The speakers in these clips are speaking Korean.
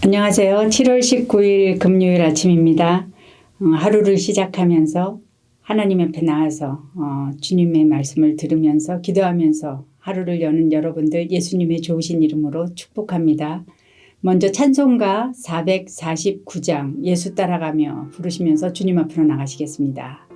안녕하세요. 7월 19일 금요일 아침입니다. 하루를 시작하면서 하나님 앞에 나와서 주님의 말씀을 들으면서 기도하면서 하루를 여는 여러분들 예수님의 좋으신 이름으로 축복합니다. 먼저 찬송가 449장 예수 따라가며 부르시면서 주님 앞으로 나가시겠습니다.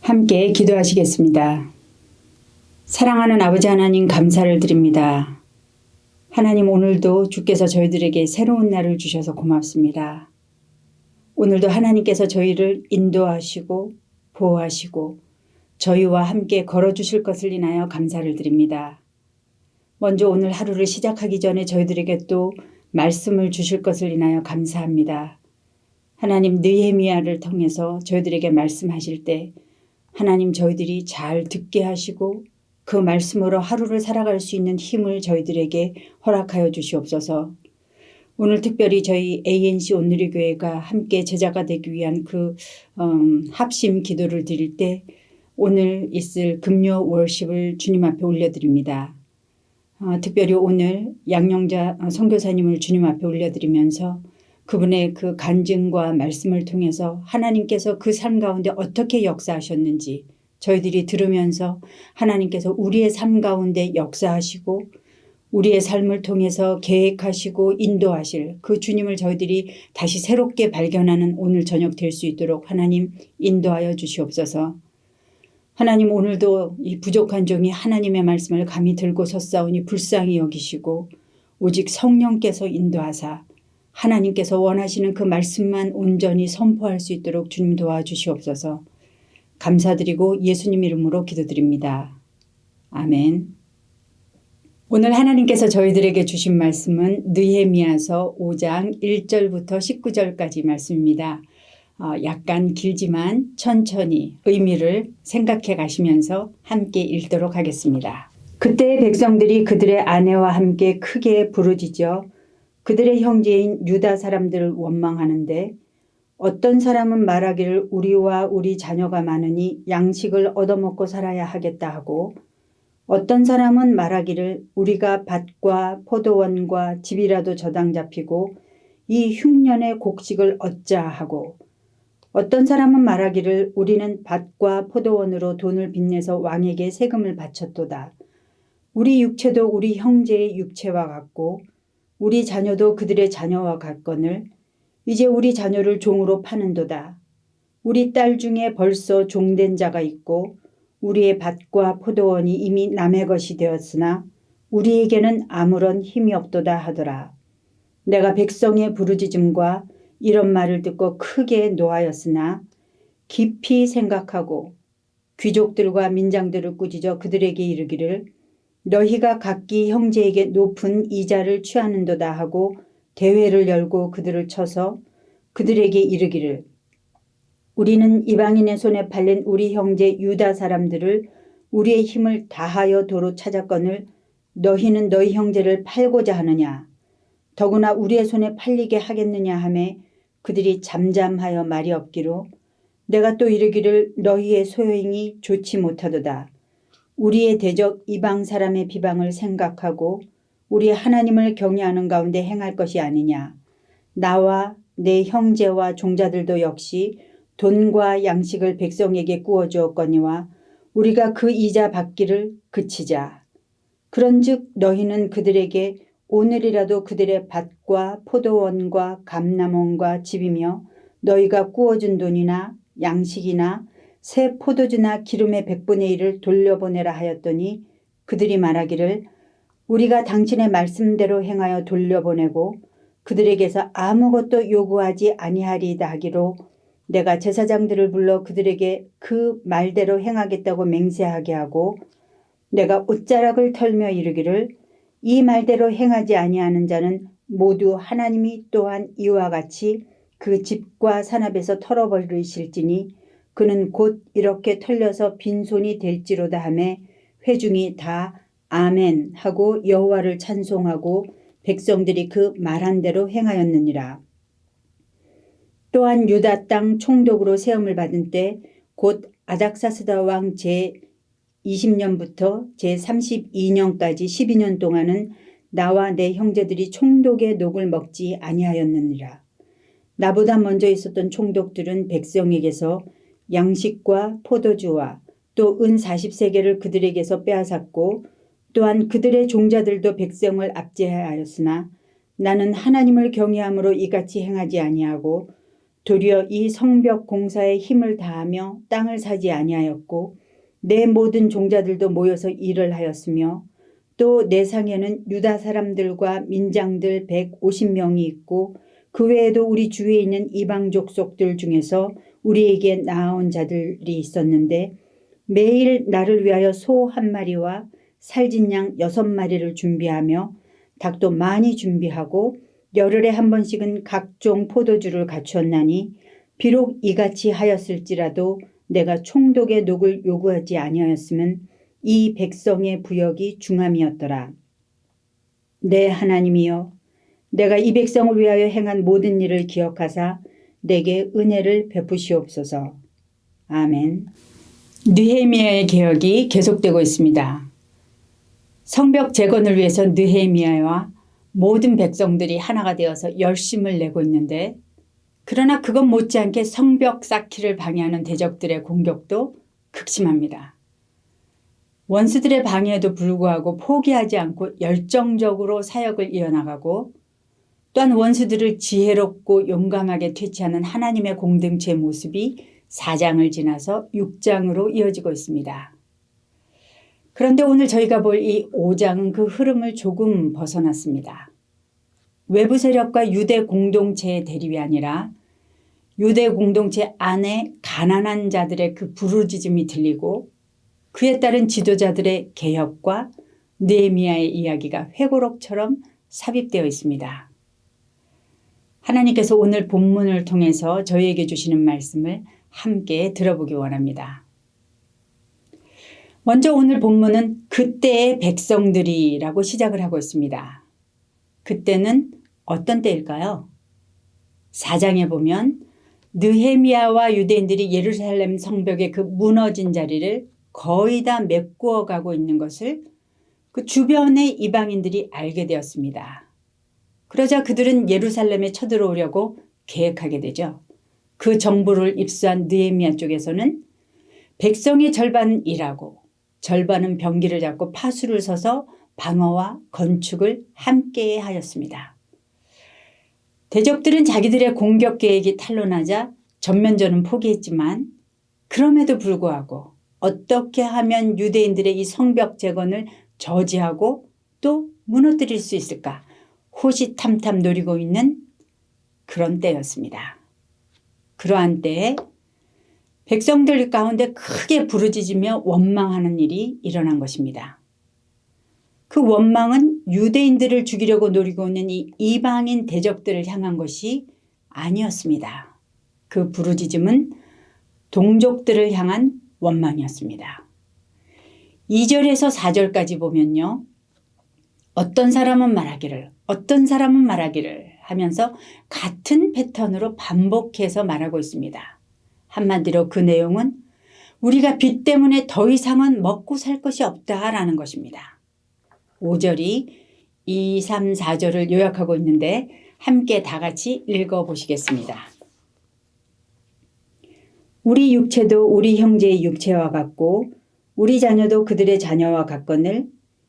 함께 기도하시겠습니다. 사랑하는 아버지 하나님 감사를 드립니다. 하나님 오늘도 주께서 저희들에게 새로운 날을 주셔서 고맙습니다. 오늘도 하나님께서 저희를 인도하시고 보호하시고 저희와 함께 걸어주실 것을 인하여 감사를 드립니다. 먼저 오늘 하루를 시작하기 전에 저희들에게 또 말씀을 주실 것을 인하여 감사합니다. 하나님 느헤미야를 통해서 저희들에게 말씀하실 때 하나님 저희들이 잘 듣게 하시고 그 말씀으로 하루를 살아갈 수 있는 힘을 저희들에게 허락하여 주시옵소서. 오늘 특별히 저희 ANC 온누리 교회가 함께 제자가 되기 위한 그 합심 기도를 드릴 때 오늘 있을 금요 월십을 주님 앞에 올려드립니다. 특별히 오늘 양영자 선교사님을 주님 앞에 올려드리면서 그분의 그 간증과 말씀을 통해서 하나님께서 그 삶 가운데 어떻게 역사하셨는지 저희들이 들으면서 하나님께서 우리의 삶 가운데 역사하시고 우리의 삶을 통해서 계획하시고 인도하실 그 주님을 저희들이 다시 새롭게 발견하는 오늘 저녁 될 수 있도록 하나님 인도하여 주시옵소서. 하나님, 오늘도 이 부족한 종이 하나님의 말씀을 감히 들고 섰사오니 불쌍히 여기시고 오직 성령께서 인도하사 하나님께서 원하시는 그 말씀만 온전히 선포할 수 있도록 주님 도와주시옵소서. 감사드리고 예수님 이름으로 기도드립니다. 아멘. 오늘 하나님께서 저희들에게 주신 말씀은 느헤미야서 5장 1절부터 19절까지 말씀입니다. 약간 길지만 천천히 의미를 생각해 가시면서 함께 읽도록 하겠습니다. 그때 백성들이 그들의 아내와 함께 크게 부르짖어 그들의 형제인 유다 사람들을 원망하는데 어떤 사람은 말하기를 우리와 우리 자녀가 많으니 양식을 얻어먹고 살아야 하겠다 하고 어떤 사람은 말하기를 우리가 밭과 포도원과 집이라도 저당 잡히고 이 흉년의 곡식을 얻자 하고 어떤 사람은 말하기를 우리는 밭과 포도원으로 돈을 빚내서 왕에게 세금을 바쳤도다. 우리 육체도 우리 형제의 육체와 같고 우리 자녀도 그들의 자녀와 같거늘 이제 우리 자녀를 종으로 파는도다. 우리 딸 중에 벌써 종된 자가 있고 우리의 밭과 포도원이 이미 남의 것이 되었으나 우리에게는 아무런 힘이 없도다 하더라. 내가 백성의 부르짖음과 이런 말을 듣고 크게 노하였으나 깊이 생각하고 귀족들과 민장들을 꾸짖어 그들에게 이르기를 너희가 각기 형제에게 높은 이자를 취하는도다 하고 대회를 열고 그들을 쳐서 그들에게 이르기를 우리는 이방인의 손에 팔린 우리 형제 유다 사람들을 우리의 힘을 다하여 도로 찾았거늘 너희는 너희 형제를 팔고자 하느냐 더구나 우리의 손에 팔리게 하겠느냐 하매 그들이 잠잠하여 말이 없기로 내가 또 이르기를 너희의 소행이 좋지 못하도다. 우리의 대적 이방 사람의 비방을 생각하고 우리 하나님을 경외하는 가운데 행할 것이 아니냐. 나와 내 형제와 종자들도 역시 돈과 양식을 백성에게 구워주었거니와 우리가 그 이자 받기를 그치자. 그런즉 너희는 그들에게 오늘이라도 그들의 밭과 포도원과 감람원과 집이며 너희가 구워준 돈이나 양식이나 새 포도주나 기름의 100분의 1을 돌려보내라 하였더니 그들이 말하기를 우리가 당신의 말씀대로 행하여 돌려보내고 그들에게서 아무것도 요구하지 아니하리이다 하기로 내가 제사장들을 불러 그들에게 그 말대로 행하겠다고 맹세하게 하고 내가 옷자락을 털며 이르기를 이 말대로 행하지 아니하는 자는 모두 하나님이 또한 이와 같이 그 집과 산업에서 털어버리실지니 그는 곧 이렇게 털려서 빈손이 될지로다 하매 회중이 다 아멘 하고 여호와를 찬송하고 백성들이 그 말한 대로 행하였느니라. 또한 유다 땅 총독으로 세움을 받은 때 곧 아닥사스다 왕 제20년부터 제32년까지 12년 동안은 나와 내 형제들이 총독의 녹을 먹지 아니하였느니라. 나보다 먼저 있었던 총독들은 백성에게서 양식과 포도주와 또 은 40세겔을 그들에게서 빼앗았고 또한 그들의 종자들도 백성을 압제하였으나 나는 하나님을 경외함으로 이같이 행하지 아니하고 도리어 이 성벽 공사에 힘을 다하며 땅을 사지 아니하였고 내 모든 종자들도 모여서 일을 하였으며 또 내 상에는 유다 사람들과 민장들 150명이 있고 그 외에도 우리 주위에 있는 이방 족속들 중에서 우리에게 나아온 자들이 있었는데 매일 나를 위하여 소 1마리와 살진 양 6마리를 준비하며 닭도 많이 준비하고 열흘에 한 번씩은 각종 포도주를 갖추었나니 비록 이같이 하였을지라도 내가 총독의 녹을 요구하지 아니하였으면 이 백성의 부역이 중함이었더라. 내 하나님이여 내가 이 백성을 위하여 행한 모든 일을 기억하사 내게 은혜를 베푸시옵소서. 아멘. 느헤미야의 개혁이 계속되고 있습니다. 성벽 재건을 위해서 느헤미야와 모든 백성들이 하나가 되어서 열심을 내고 있는데, 그러나 그것 못지않게 성벽 쌓기를 방해하는 대적들의 공격도 극심합니다. 원수들의 방해에도 불구하고 포기하지 않고 열정적으로 사역을 이어나가고, 또한 원수들을 지혜롭고 용감하게 퇴치하는 하나님의 공동체의 모습이 4장을 지나서 6장으로 이어지고 있습니다. 그런데 오늘 저희가 볼 이 5장은 그 흐름을 조금 벗어났습니다. 외부 세력과 유대 공동체의 대립이 아니라 유대 공동체 안에 가난한 자들의 그 부르짖음이 들리고, 그에 따른 지도자들의 개혁과 느헤미야의 이야기가 회고록처럼 삽입되어 있습니다. 하나님께서 오늘 본문을 통해서 저희에게 주시는 말씀을 함께 들어보기 원합니다. 먼저 오늘 본문은 그때의 백성들이라고 시작을 하고 있습니다. 그때는 어떤 때일까요? 4장에 보면 느헤미야와 유대인들이 예루살렘 성벽의 그 무너진 자리를 거의 다 메꾸어 가고 있는 것을 그 주변의 이방인들이 알게 되었습니다. 그러자 그들은 예루살렘에 쳐들어오려고 계획하게 되죠. 그 정보를 입수한 느헤미야 쪽에서는 백성의 절반은 일하고 절반은 병기를 잡고 파수를 서서 방어와 건축을 함께 하였습니다. 대적들은 자기들의 공격 계획이 탄로나자 전면전은 포기했지만, 그럼에도 불구하고 어떻게 하면 유대인들의 이 성벽 재건을 저지하고 또 무너뜨릴 수 있을까 호시탐탐 노리고 있는 그런 때였습니다. 그러한 때에 백성들 가운데 크게 부르짖으며 원망하는 일이 일어난 것입니다. 그 원망은 유대인들을 죽이려고 노리고 있는 이 이방인 대적들을 향한 것이 아니었습니다. 그 부르짖음은 동족들을 향한 원망이었습니다. 2절에서 4절까지 보면요, 어떤 사람은 말하기를 어떤 사람은 말하기를 하면서 같은 패턴으로 반복해서 말하고 있습니다. 한마디로 그 내용은 우리가 빚 때문에 더 이상은 먹고 살 것이 없다라는 것입니다. 5절이 2, 3, 4절을 요약하고 있는데 함께 다 같이 읽어보시겠습니다. 우리 육체도 우리 형제의 육체와 같고 우리 자녀도 그들의 자녀와 같거늘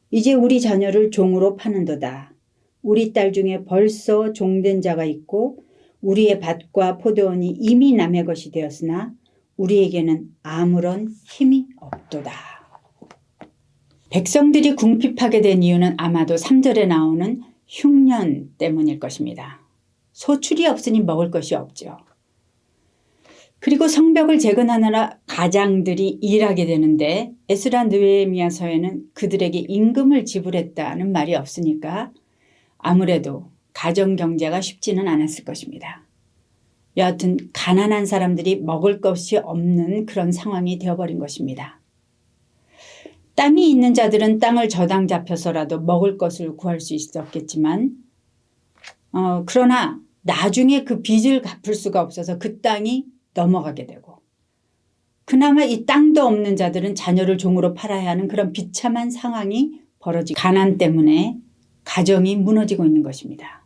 이제 우리 자녀를 종으로 파는도다. 우리 딸 중에 벌써 종된 자가 있고 우리의 밭과 포도원이 이미 남의 것이 되었으나 우리에게는 아무런 힘이 없도다. 백성들이 궁핍하게 된 이유는 아마도 3절에 나오는 흉년 때문일 것입니다. 소출이 없으니 먹을 것이 없죠. 그리고 성벽을 재건하느라 가장들이 일하게 되는데 에스라 느헤미야서에는 그들에게 임금을 지불했다는 말이 없으니까 아무래도 가정 경제가 쉽지는 않았을 것입니다. 여하튼 가난한 사람들이 먹을 것이 없는 그런 상황이 되어버린 것입니다. 땅이 있는 자들은 땅을 저당 잡혀서라도 먹을 것을 구할 수 있었겠지만 그러나 나중에 그 빚을 갚을 수가 없어서 그 땅이 넘어가게 되고, 그나마 이 땅도 없는 자들은 자녀를 종으로 팔아야 하는 그런 비참한 상황이 벌어지고 가난 때문에 가정이 무너지고 있는 것입니다.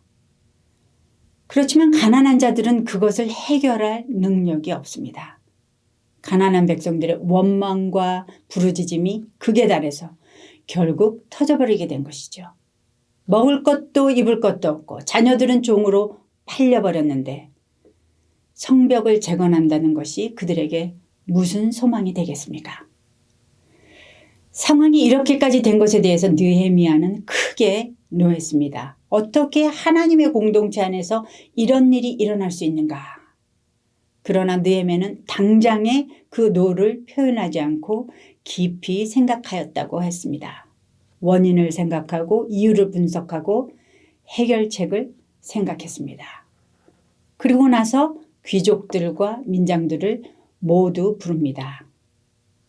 그렇지만 가난한 자들은 그것을 해결할 능력이 없습니다. 가난한 백성들의 원망과 부르짖음이 극에 달해서 결국 터져버리게 된 것이죠. 먹을 것도 입을 것도 없고 자녀들은 종으로 팔려버렸는데 성벽을 재건한다는 것이 그들에게 무슨 소망이 되겠습니까? 상황이 이렇게까지 된 것에 대해서 느헤미야는 크게 노했습니다. 어떻게 하나님의 공동체 안에서 이런 일이 일어날 수 있는가? 그러나 느헤미야는 당장에 그 노를 표현하지 않고 깊이 생각하였다고 했습니다. 원인을 생각하고 이유를 분석하고 해결책을 생각했습니다. 그리고 나서 귀족들과 민장들을 모두 부릅니다.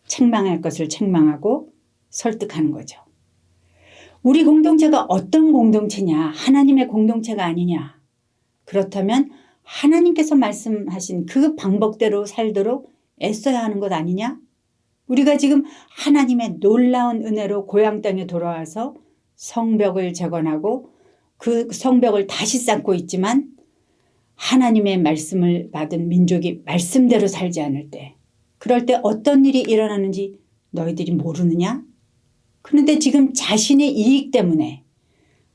책망할 것을 책망하고 설득하는 거죠. 우리 공동체가 어떤 공동체냐? 하나님의 공동체가 아니냐? 그렇다면 하나님께서 말씀하신 그 방법대로 살도록 애써야 하는 것 아니냐? 우리가 지금 하나님의 놀라운 은혜로 고향 땅에 돌아와서 성벽을 재건하고 그 성벽을 다시 쌓고 있지만 하나님의 말씀을 받은 민족이 말씀대로 살지 않을 때, 그럴 때 어떤 일이 일어나는지 너희들이 모르느냐? 그런데 지금 자신의 이익 때문에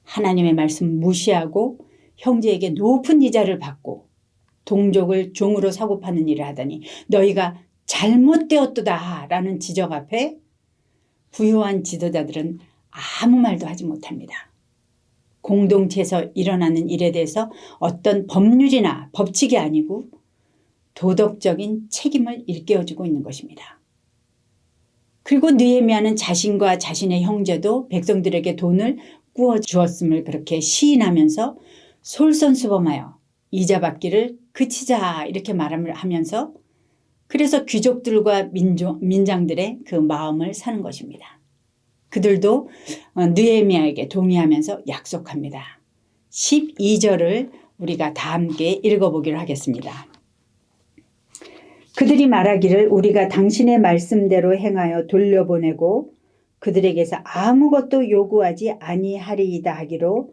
하나님의 말씀 무시하고 형제에게 높은 이자를 받고 동족을 종으로 사고 파는 일을 하다니 너희가 잘못되었도다 라는 지적 앞에 부유한 지도자들은 아무 말도 하지 못합니다. 공동체에서 일어나는 일에 대해서 어떤 법률이나 법칙이 아니고 도덕적인 책임을 일깨워주고 있는 것입니다. 그리고 느헤미야는 자신과 자신의 형제도 백성들에게 돈을 꾸어 주었음을 그렇게 시인하면서 솔선수범하여 이자 받기를 그치자 이렇게 말을 하면서 그래서 귀족들과 민장들의 그 마음을 사는 것입니다. 그들도 느헤미야에게 동의하면서 약속합니다. 12절을 우리가 다 함께 읽어보기로 하겠습니다. 그들이 말하기를 우리가 당신의 말씀대로 행하여 돌려보내고 그들에게서 아무것도 요구하지 아니하리이다 하기로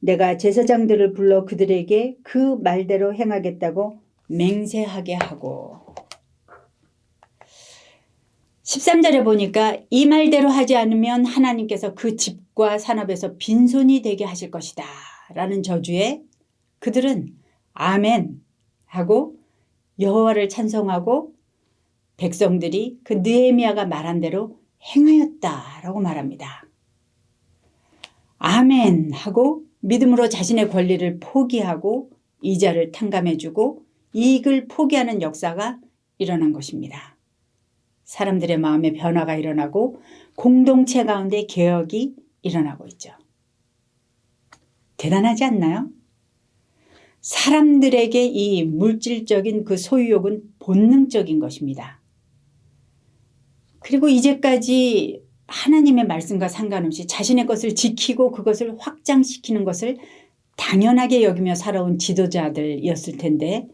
내가 제사장들을 불러 그들에게 그 말대로 행하겠다고 맹세하게 하고. 13절에 보니까 이 말대로 하지 않으면 하나님께서 그 집과 산업에서 빈손이 되게 하실 것이다 라는 저주에 그들은 아멘 하고 여호와를 찬송하고 백성들이 그 느헤미야가 말한 대로 행하였다라고 말합니다. 아멘 하고 믿음으로 자신의 권리를 포기하고 이자를 탕감해주고 이익을 포기하는 역사가 일어난 것입니다. 사람들의 마음에 변화가 일어나고 공동체 가운데 개혁이 일어나고 있죠. 대단하지 않나요? 사람들에게 이 물질적인 그 소유욕은 본능적인 것입니다. 그리고 이제까지 하나님의 말씀과 상관없이 자신의 것을 지키고 그것을 확장시키는 것을 당연하게 여기며 살아온 지도자들이었을 텐데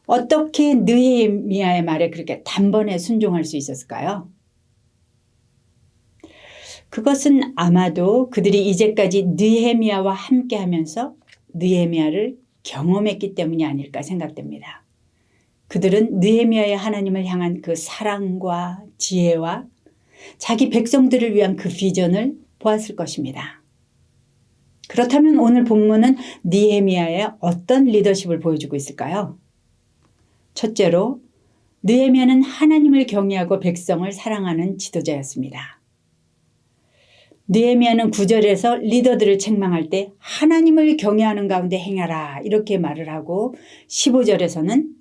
어떻게 느헤미야의 말에 그렇게 단번에 순종할 수 있었을까요? 그것은 아마도 그들이 이제까지 느헤미야와 함께하면서 느헤미야를 경험했기 때문이 아닐까 생각됩니다. 그들은 느헤미야의 하나님을 향한 그 사랑과 지혜와 자기 백성들을 위한 그 비전을 보았을 것입니다. 그렇다면 오늘 본문은 느헤미야의 어떤 리더십을 보여주고 있을까요? 첫째로 느헤미야는 하나님을 경외하고 백성을 사랑하는 지도자였습니다. 느헤미야는 9절에서 리더들을 책망할 때 하나님을 경외하는 가운데 행하라 이렇게 말을 하고 15절에서는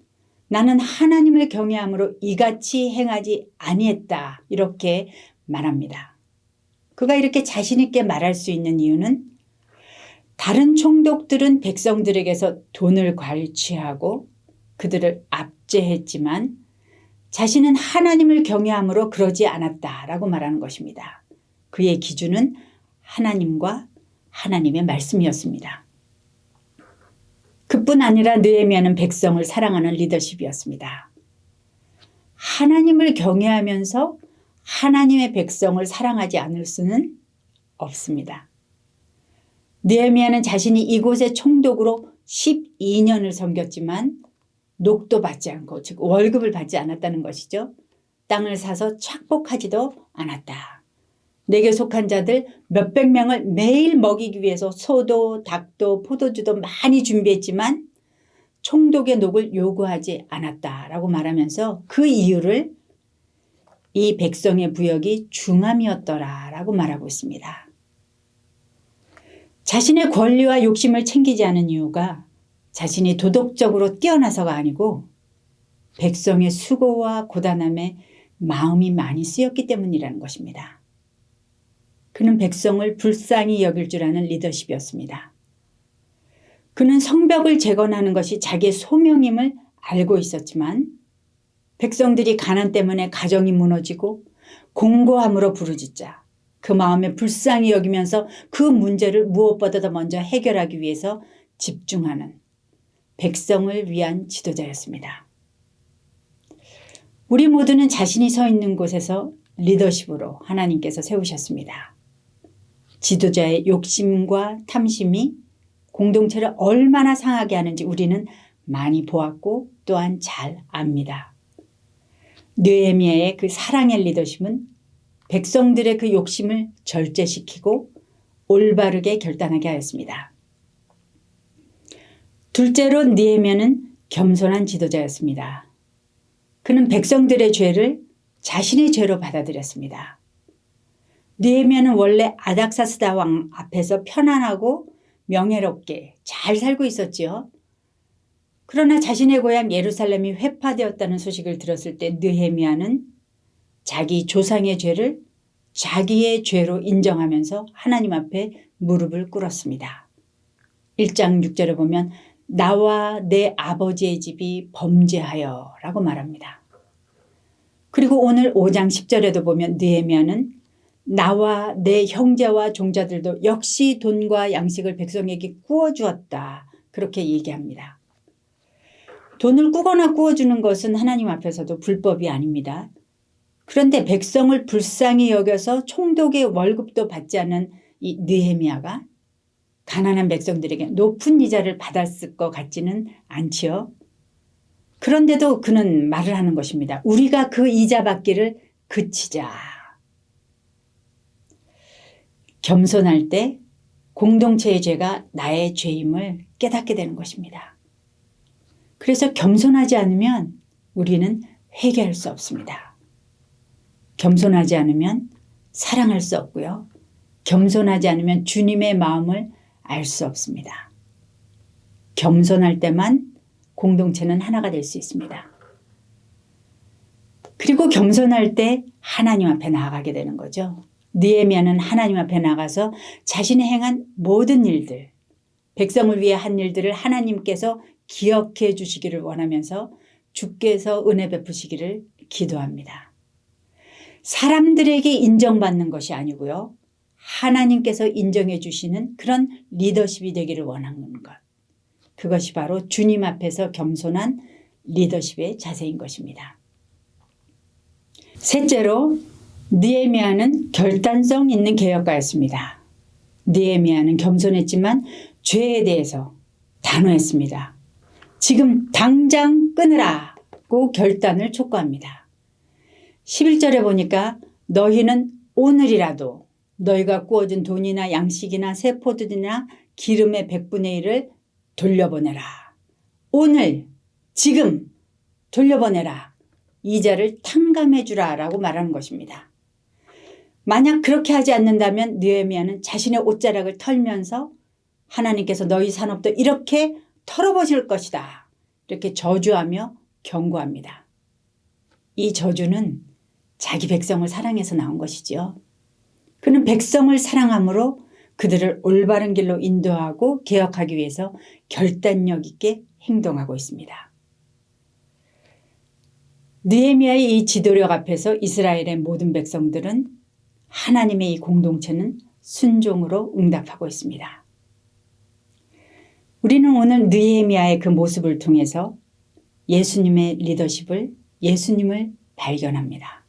나는 하나님을 경외함으로 이같이 행하지 아니했다 이렇게 말합니다. 그가 이렇게 자신 있게 말할 수 있는 이유는 다른 총독들은 백성들에게서 돈을 관취하고 그들을 압제했지만 자신은 하나님을 경외함으로 그러지 않았다라고 말하는 것입니다. 그의 기준은 하나님과 하나님의 말씀이었습니다. 그뿐 아니라 느헤미야는 백성을 사랑하는 리더십이었습니다. 하나님을 경외하면서 하나님의 백성을 사랑하지 않을 수는 없습니다. 느헤미야는 자신이 이곳의 총독으로 12년을 섬겼지만 녹도 받지 않고 즉 월급을 받지 않았다는 것이죠. 땅을 사서 착복하지도 않았다. 내게 속한 자들 몇백 명을 매일 먹이기 위해서 소도 닭도 포도주도 많이 준비했지만 총독의 녹을 요구하지 않았다라고 말하면서 그 이유를 이 백성의 부역이 중함이었더라라고 말하고 있습니다. 자신의 권리와 욕심을 챙기지 않은 이유가 자신이 도덕적으로 뛰어나서가 아니고 백성의 수고와 고단함에 마음이 많이 쓰였기 때문이라는 것입니다. 그는 백성을 불쌍히 여길 줄 아는 리더십이었습니다. 그는 성벽을 재건하는 것이 자기의 소명임을 알고 있었지만 백성들이 가난 때문에 가정이 무너지고 공고함으로 부르짖자 그 마음에 불쌍히 여기면서 그 문제를 무엇보다도 먼저 해결하기 위해서 집중하는 백성을 위한 지도자였습니다. 우리 모두는 자신이 서 있는 곳에서 리더십으로 하나님께서 세우셨습니다. 지도자의 욕심과 탐심이 공동체를 얼마나 상하게 하는지 우리는 많이 보았고 또한 잘 압니다. 느헤미야의 그 사랑의 리더십은 백성들의 그 욕심을 절제시키고 올바르게 결단하게 하였습니다. 둘째로 느헤미야는 겸손한 지도자였습니다. 그는 백성들의 죄를 자신의 죄로 받아들였습니다. 느헤미야는 원래 아닥사스다 왕 앞에서 편안하고 명예롭게 잘 살고 있었지요. 그러나 자신의 고향 예루살렘이 회파되었다는 소식을 들었을 때 느헤미야는 자기 조상의 죄를 자기의 죄로 인정하면서 하나님 앞에 무릎을 꿇었습니다. 1장 6절에 보면 나와 내 아버지의 집이 범죄하여 라고 말합니다. 그리고 오늘 5장 10절에도 보면 느헤미야는 나와 내 형제와 종자들도 역시 돈과 양식을 백성에게 구워주었다. 그렇게 얘기합니다. 돈을 꾸거나 구워주는 것은 하나님 앞에서도 불법이 아닙니다. 그런데 백성을 불쌍히 여겨서 총독의 월급도 받지 않는 이 느헤미야가 가난한 백성들에게 높은 이자를 받았을 것 같지는 않지요. 그런데도 그는 말을 하는 것입니다. 우리가 그 이자 받기를 그치자. 겸손할 때 공동체의 죄가 나의 죄임을 깨닫게 되는 것입니다. 그래서 겸손하지 않으면 우리는 회개할 수 없습니다. 겸손하지 않으면 사랑할 수 없고요. 겸손하지 않으면 주님의 마음을 알 수 없습니다. 겸손할 때만 공동체는 하나가 될 수 있습니다. 그리고 겸손할 때 하나님 앞에 나아가게 되는 거죠. 느헤미야는 하나님 앞에 나가서 자신이 행한 모든 일들, 백성을 위해 한 일들을 하나님께서 기억해 주시기를 원하면서 주께서 은혜 베푸시기를 기도합니다. 사람들에게 인정받는 것이 아니고요. 하나님께서 인정해 주시는 그런 리더십이 되기를 원하는 것. 그것이 바로 주님 앞에서 겸손한 리더십의 자세인 것입니다. 셋째로 느헤미야는 결단성 있는 개혁가였습니다. 느헤미야는 겸손했지만 죄에 대해서 단호했습니다. 지금 당장 끊으라고 결단을 촉구합니다. 11절에 보니까 너희는 오늘이라도 너희가 구워준 돈이나 양식이나 새 포도주나 기름의 100분의 1을 돌려보내라. 오늘 지금 돌려보내라. 이자를 탕감해 주라라고 말하는 것입니다. 만약 그렇게 하지 않는다면 느헤미야는 자신의 옷자락을 털면서 하나님께서 너희 산업도 이렇게 털어버릴 것이다. 이렇게 저주하며 경고합니다. 이 저주는 자기 백성을 사랑해서 나온 것이지요. 그는 백성을 사랑함으로 그들을 올바른 길로 인도하고 개혁하기 위해서 결단력 있게 행동하고 있습니다. 느헤미야의 이 지도력 앞에서 이스라엘의 모든 백성들은 하나님의 이 공동체는 순종으로 응답하고 있습니다. 우리는 오늘 느헤미야의 그 모습을 통해서 예수님의 리더십을, 예수님을 발견합니다.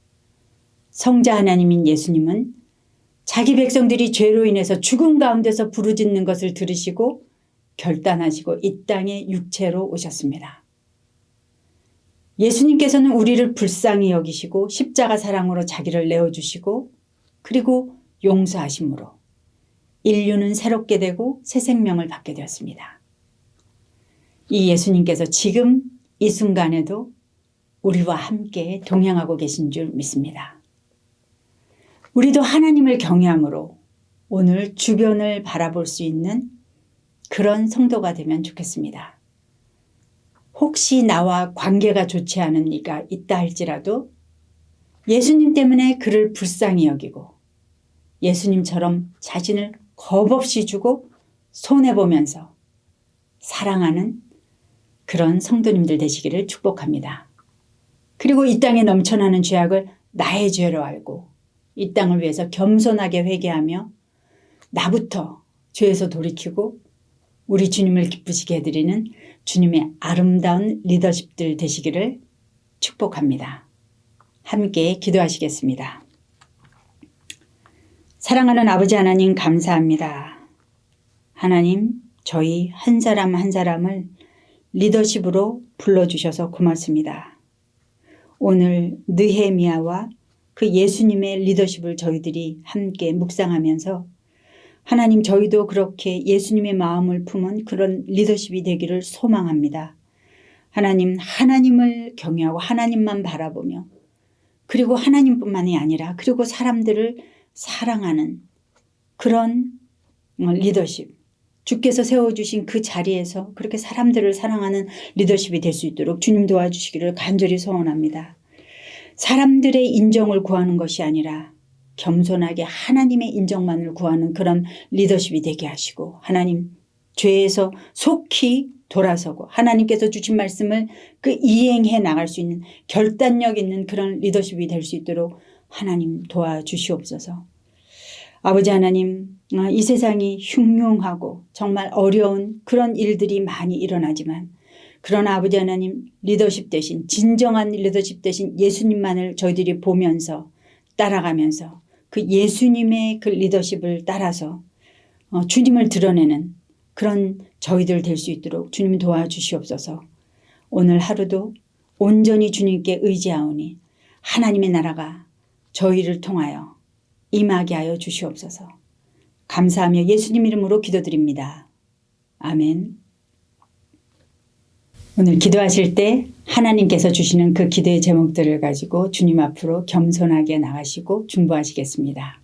성자 하나님인 예수님은 자기 백성들이 죄로 인해서 죽음 가운데서 부르짖는 것을 들으시고 결단하시고 이 땅에 육체로 오셨습니다. 예수님께서는 우리를 불쌍히 여기시고 십자가 사랑으로 자기를 내어주시고 그리고 용서하심으로 인류는 새롭게 되고 새 생명을 받게 되었습니다. 이 예수님께서 지금 이 순간에도 우리와 함께 동행하고 계신 줄 믿습니다. 우리도 하나님을 경외함으로 오늘 주변을 바라볼 수 있는 그런 성도가 되면 좋겠습니다. 혹시 나와 관계가 좋지 않은 이가 있다 할지라도 예수님 때문에 그를 불쌍히 여기고 예수님처럼 자신을 겁없이 주고 손해보면서 사랑하는 그런 성도님들 되시기를 축복합니다. 그리고 이 땅에 넘쳐나는 죄악을 나의 죄로 알고 이 땅을 위해서 겸손하게 회개하며 나부터 죄에서 돌이키고 우리 주님을 기쁘시게 해드리는 주님의 아름다운 리더십들 되시기를 축복합니다. 함께 기도하시겠습니다. 사랑하는 아버지 하나님 감사합니다. 하나님, 저희 한 사람 한 사람을 리더십으로 불러주셔서 고맙습니다. 오늘 느헤미야와 그 예수님의 리더십을 저희들이 함께 묵상하면서 하나님, 저희도 그렇게 예수님의 마음을 품은 그런 리더십이 되기를 소망합니다. 하나님, 하나님을 경외하고 하나님만 바라보며 그리고 하나님뿐만이 아니라 그리고 사람들을 사랑하는 그런 리더십, 주께서 세워주신 그 자리에서 그렇게 사람들을 사랑하는 리더십이 될 수 있도록 주님 도와주시기를 간절히 소원합니다. 사람들의 인정을 구하는 것이 아니라 겸손하게 하나님의 인정만을 구하는 그런 리더십이 되게 하시고, 하나님, 죄에서 속히 돌아서고 하나님께서 주신 말씀을 그 이행해 나갈 수 있는 결단력 있는 그런 리더십이 될 수 있도록 하나님 도와주시옵소서. 아버지 하나님, 이 세상이 흉흉하고 정말 어려운 그런 일들이 많이 일어나지만, 그러나 아버지 하나님, 리더십 대신, 진정한 리더십 대신 예수님만을 저희들이 보면서 따라가면서 그 예수님의 그 리더십을 따라서 주님을 드러내는 그런 저희들 될 수 있도록 주님 도와주시옵소서. 오늘 하루도 온전히 주님께 의지하오니 하나님의 나라가 저희를 통하여 임하게 하여 주시옵소서. 감사하며 예수님 이름으로 기도드립니다. 아멘. 오늘 기도하실 때 하나님께서 주시는 그 기도의 제목들을 가지고 주님 앞으로 겸손하게 나가시고 중보하시겠습니다.